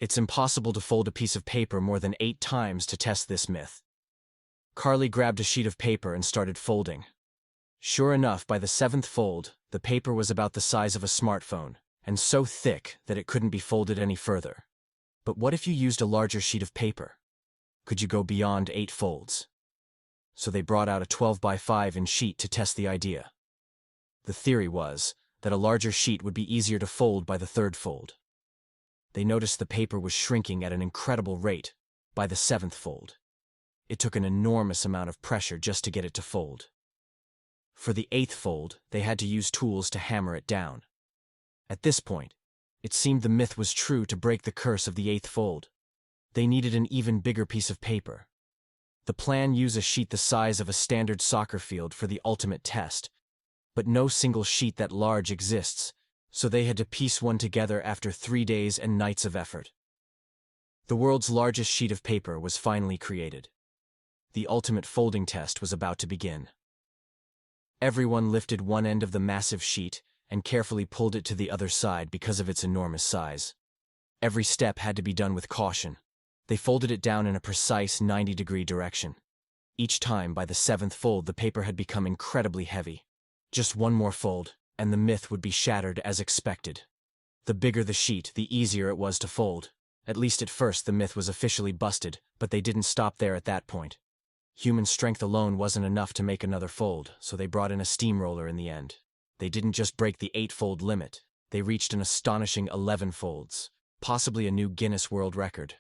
It's impossible to fold a piece of paper more than 8 times to test this myth. Carly grabbed a sheet of paper and started folding. Sure enough, by the 7th fold, the paper was about the size of a smartphone, and so thick that it couldn't be folded any further. But what if you used a larger sheet of paper? Could you go beyond 8 folds? So they brought out a 12 by 5 inch sheet to test the idea. The theory was that a larger sheet would be easier to fold by the 3rd fold. They noticed the paper was shrinking at an incredible rate by the 7th fold. It took an enormous amount of pressure just to get it to fold. For the 8th fold, they had to use tools to hammer it down. At this point, it seemed the myth was true to break the curse of the 8th fold. They needed an even bigger piece of paper. The plan used a sheet the size of a standard soccer field for the ultimate test, but no single sheet that large exists, so they had to piece one together after 3 days and nights of effort. The world's largest sheet of paper was finally created. The ultimate folding test was about to begin. Everyone lifted one end of the massive sheet and carefully pulled it to the other side because of its enormous size. Every step had to be done with caution. They folded it down in a precise 90-degree direction. Each time, by the 7th fold, the paper had become incredibly heavy. Just one more fold, and the myth would be shattered as expected. The bigger the sheet, the easier it was to fold. At least at first, the myth was officially busted, but they didn't stop there at that point. Human strength alone wasn't enough to make another fold, so they brought in a steamroller in the end. They didn't just break the 8-fold limit, they reached an astonishing 11 folds, possibly a new Guinness World Record.